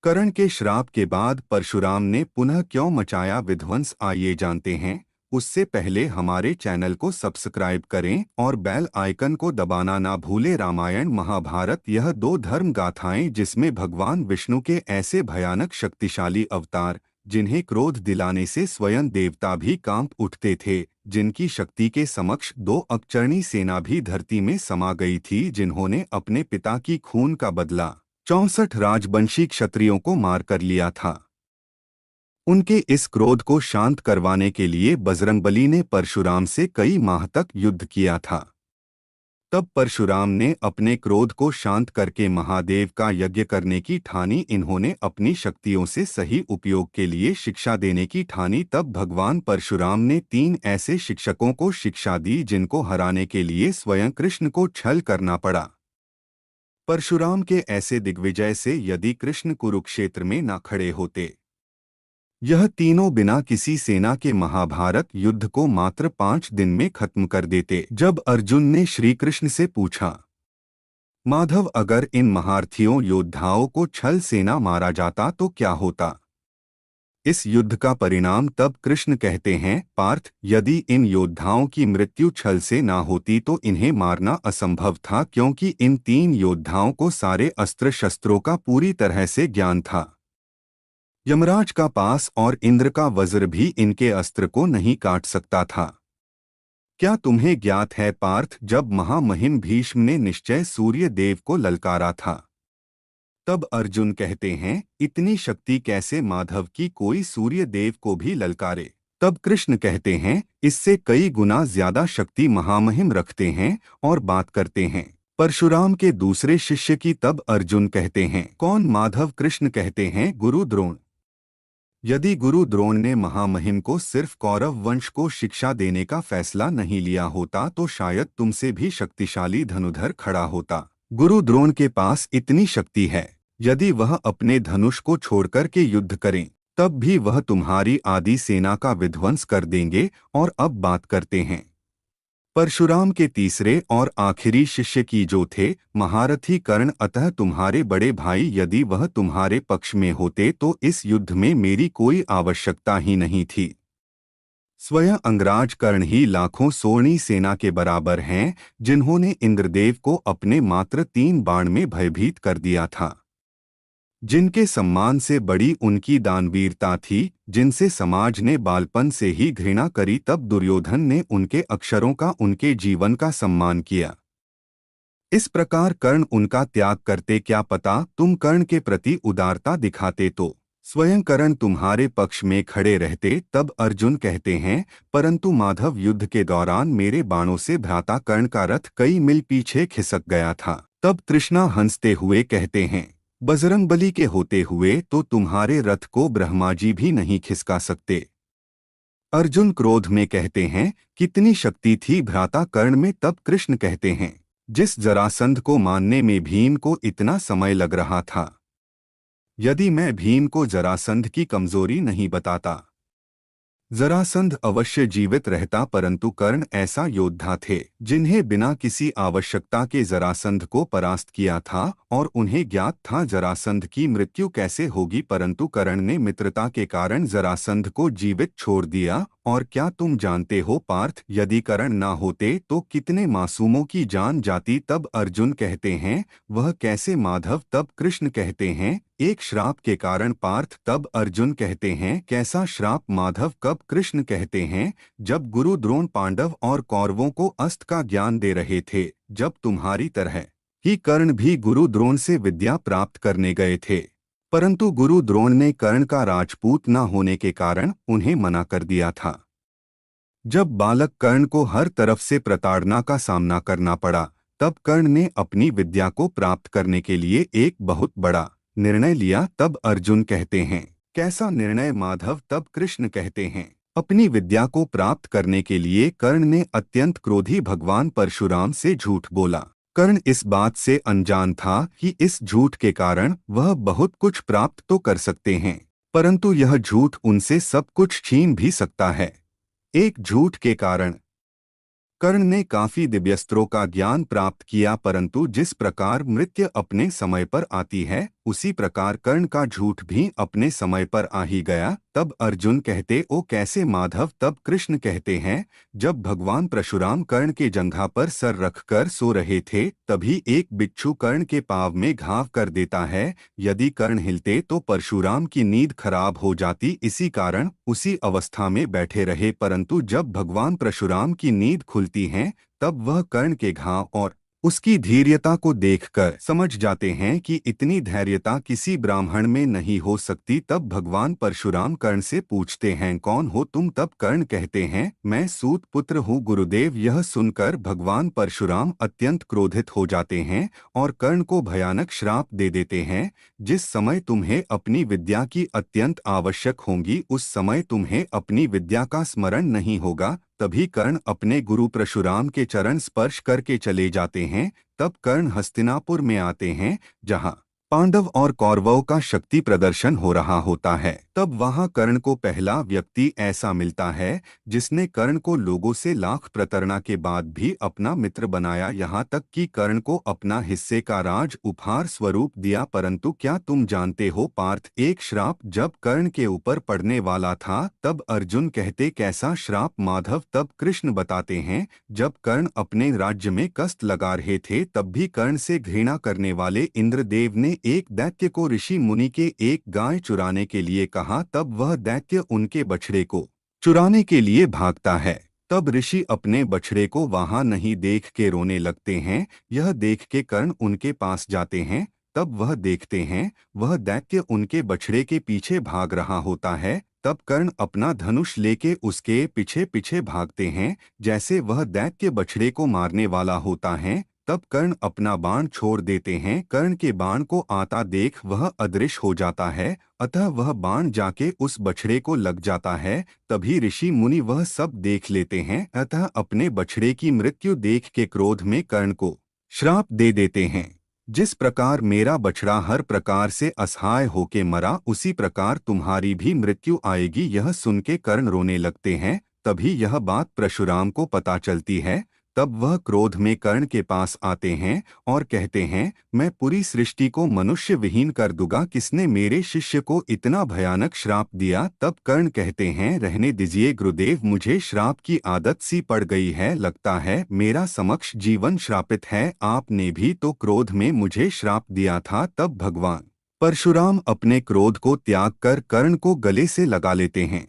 कर्ण के श्राप के बाद परशुराम ने पुनः क्यों मचाया विध्वंस, आइए जानते हैं। उससे पहले हमारे चैनल को सब्सक्राइब करें और बेल आइकन को दबाना ना भूलें। रामायण महाभारत यह दो धर्म गाथाएं जिसमें भगवान विष्णु के ऐसे भयानक शक्तिशाली अवतार जिन्हें क्रोध दिलाने से स्वयं देवता भी कांप उठते थे, जिनकी शक्ति के समक्ष दो अकचरणी सेना भी धरती में समा गई थी, जिन्होंने अपने पिता की खून का बदला 64 राजवंशी क्षत्रियों को मार कर लिया था। उनके इस क्रोध को शांत करवाने के लिए बजरंगबली ने परशुराम से कई माह तक युद्ध किया था। तब परशुराम ने अपने क्रोध को शांत करके महादेव का यज्ञ करने की ठानी। इन्होंने अपनी शक्तियों से सही उपयोग के लिए शिक्षा देने की ठानी। तब भगवान परशुराम ने 3 ऐसे शिक्षकों को शिक्षा दी जिनको हराने के लिए स्वयं कृष्ण को छल करना पड़ा। परशुराम के ऐसे दिग्विजय से यदि कृष्ण कुरुक्षेत्र में न खड़े होते, यह तीनों बिना किसी सेना के महाभारत युद्ध को मात्र 5 दिन में खत्म कर देते। जब अर्जुन ने श्री कृष्ण से पूछा, माधव, अगर इन महारथियों योद्धाओं को छल से न मारा जाता तो क्या होता? इस युद्ध का परिणाम तब कृष्ण कहते हैं, पार्थ, यदि इन योद्धाओं की मृत्यु छल से ना होती तो इन्हें मारना असंभव था, क्योंकि इन 3 योद्धाओं को सारे अस्त्र शस्त्रों का पूरी तरह से ज्ञान था। यमराज का पास और इंद्र का वज्र भी इनके अस्त्र को नहीं काट सकता था। क्या तुम्हें ज्ञात है पार्थ, जब महामहिम भीष्म ने निश्चय सूर्य देव को ललकारा था, तब अर्जुन कहते हैं, इतनी शक्ति कैसे माधव की कोई सूर्य देव को भी ललकारे? तब कृष्ण कहते हैं, इससे कई गुना ज्यादा शक्ति महामहिम रखते हैं और बात करते हैं परशुराम के दूसरे शिष्य की। तब अर्जुन कहते हैं, कौन माधव? कृष्ण कहते हैं, गुरु द्रोण। यदि गुरु द्रोण ने महामहिम को सिर्फ कौरव वंश को शिक्षा देने का फैसला नहीं लिया होता तो शायद तुमसे भी शक्तिशाली धनुधर खड़ा होता। गुरु द्रोण के पास इतनी शक्ति है, यदि वह अपने धनुष को छोड़कर के युद्ध करें तब भी वह तुम्हारी आधी सेना का विध्वंस कर देंगे। और अब बात करते हैं परशुराम के तीसरे और आखिरी शिष्य की, जो थे महारथी कर्ण। अतः तुम्हारे बड़े भाई यदि वह तुम्हारे पक्ष में होते तो इस युद्ध में मेरी कोई आवश्यकता ही नहीं थी। स्वयं अंगराज कर्ण ही लाखों सोनी सेना के बराबर हैं, जिन्होंने इंद्रदेव को अपने मात्र 3 बाण में भयभीत कर दिया था, जिनके सम्मान से बड़ी उनकी दानवीरता थी, जिनसे समाज ने बालपन से ही घृणा करी। तब दुर्योधन ने उनके अक्षरों का, उनके जीवन का सम्मान किया। इस प्रकार कर्ण उनका त्याग करते, क्या पता तुम कर्ण के प्रति उदारता दिखाते तो स्वयं कर्ण तुम्हारे पक्ष में खड़े रहते। तब अर्जुन कहते हैं, परंतु माधव, युद्ध के दौरान मेरे बाणों से भ्राता कर्ण का रथ कई मील पीछे खिसक गया था। तब तृष्णा हंसते हुए कहते हैं, बजरंगबली के होते हुए तो तुम्हारे रथ को ब्रह्मा जी भी नहीं खिसका सकते। अर्जुन क्रोध में कहते हैं, कितनी शक्ति थी भ्राता कर्ण में? तब कृष्ण कहते हैं, जिस जरासंध को मानने में भीम को इतना समय लग रहा था, यदि मैं भीम को जरासंध की कमजोरी नहीं बताता, जरासंध अवश्य जीवित रहता। परंतु कर्ण ऐसा योद्धा थे जिन्हें बिना किसी आवश्यकता के जरासंध को परास्त किया था, और उन्हें ज्ञात था जरासंध की मृत्यु कैसे होगी, परंतु कर्ण ने मित्रता के कारण जरासंध को जीवित छोड़ दिया। और क्या तुम जानते हो पार्थ, यदि कर्ण ना होते तो कितने मासूमों की जान जाती? तब अर्जुन कहते हैं, वह कैसे माधव? तब कृष्ण कहते हैं, एक श्राप के कारण पार्थ। तब अर्जुन कहते हैं, कैसा श्राप माधव? कब? कृष्ण कहते हैं, जब गुरु द्रोण पांडव और कौरवों को अस्त्र का ज्ञान दे रहे थे, जब तुम्हारी तरह ही कर्ण भी गुरु द्रोण से विद्या प्राप्त करने गए थे, परंतु गुरु द्रोण ने कर्ण का राजपूत न होने के कारण उन्हें मना कर दिया था। जब बालक कर्ण को हर तरफ से प्रताड़ना का सामना करना पड़ा, तब कर्ण ने अपनी विद्या को प्राप्त करने के लिए एक बहुत बड़ा निर्णय लिया। तब अर्जुन कहते हैं, कैसा निर्णय माधव? तब कृष्ण कहते हैं, अपनी विद्या को प्राप्त करने के लिए कर्ण ने अत्यंत क्रोधी भगवान परशुराम से झूठ बोला। कर्ण इस बात से अनजान था कि इस झूठ के कारण वह बहुत कुछ प्राप्त तो कर सकते हैं, परंतु यह झूठ उनसे सब कुछ छीन भी सकता है। एक झूठ के कारण कर्ण ने काफी दिव्यस्त्रों का ज्ञान प्राप्त किया, परंतु जिस प्रकार मृत्यु अपने समय पर आती है उसी प्रकार कर्ण का झूठ भी अपने समय पर आ ही गया। तब अर्जुन कहते, ओ कैसे माधव? तब कृष्ण कहते हैं, जब भगवान परशुराम कर्ण के जंघा पर सर रखकर सो रहे थे तभी एक बिच्छू कर्ण के पाँव में घाव कर देता है। यदि कर्ण हिलते तो परशुराम की नींद खराब हो जाती, इसी कारण उसी अवस्था में बैठे रहे, परंतु जब भगवान परशुराम की नींद खुलती है तब वह कर्ण के घाव और उसकी धैर्यता को देखकर समझ जाते हैं कि इतनी धैर्यता किसी ब्राह्मण में नहीं हो सकती। तब भगवान परशुराम कर्ण से पूछते हैं, कौन हो तुम? तब कर्ण कहते हैं, मैं सूत पुत्र हूँ गुरुदेव। यह सुनकर भगवान परशुराम अत्यंत क्रोधित हो जाते हैं और कर्ण को भयानक श्राप दे देते हैं, जिस समय तुम्हें अपनी विद्या की अत्यंत आवश्यक होगी उस समय तुम्हें अपनी विद्या का स्मरण नहीं होगा। तभी कर्ण अपने गुरु परशुराम के चरण स्पर्श करके चले जाते हैं। तब कर्ण हस्तिनापुर में आते हैं जहां पांडव और कौरवों का शक्ति प्रदर्शन हो रहा होता है। तब वहां कर्ण को पहला व्यक्ति ऐसा मिलता है जिसने कर्ण को लोगों से लाख प्रताड़ना के बाद भी अपना मित्र बनाया, यहाँ तक कि कर्ण को अपना हिस्से का राज उपहार स्वरूप दिया। परंतु क्या तुम जानते हो पार्थ, एक श्राप जब कर्ण के ऊपर पड़ने वाला था तब अर्जुन कहते, कैसा श्राप माधव? तब कृष्ण बताते हैं, जब कर्ण अपने राज्य में कष्ट लगा रहे थे तब भी कर्ण से घृणा करने वाले इंद्रदेव ने एक दैत्य को ऋषि मुनि के एक गाय चुराने के लिए कहा। तब वह दैत्य उनके बछड़े को चुराने के लिए भागता है। तब ऋषि अपने बछड़े को वहां नहीं देख के रोने लगते हैं। यह देख के कर्ण उनके पास जाते हैं। तब वह देखते हैं वह दैत्य उनके बछड़े के पीछे भाग रहा होता है। तब कर्ण अपना धनुष लेके उसके पीछे पीछे भागते हैं जैसे वह दैत्य बछड़े को मारने वाला होता है। तब कर्ण अपना बाण छोड़ देते हैं। कर्ण के बाण को आता देख वह अदृश्य हो जाता है, अतः वह बाण जाके उस बछड़े को लग जाता है। तभी ऋषि मुनि वह सब देख लेते हैं, अतः अपने बछड़े की मृत्यु देख के क्रोध में कर्ण को श्राप दे देते हैं। जिस प्रकार मेरा बछड़ा हर प्रकार से असहाय होके मरा उसी प्रकार तुम्हारी भी मृत्यु आएगी। यह सुन के कर्ण रोने लगते हैं। तभी यह बात परशुराम को पता चलती है। तब वह क्रोध में कर्ण के पास आते हैं और कहते हैं, मैं पूरी सृष्टि को मनुष्य विहीन कर दूंगा, किसने मेरे शिष्य को इतना भयानक श्राप दिया? तब कर्ण कहते हैं, रहने दीजिए गुरुदेव, मुझे श्राप की आदत सी पड़ गई है, लगता है मेरा समक्ष जीवन श्रापित है। आपने भी तो क्रोध में मुझे श्राप दिया था। तब भगवान परशुराम अपने क्रोध को त्याग कर कर्ण को गले से लगा लेते हैं।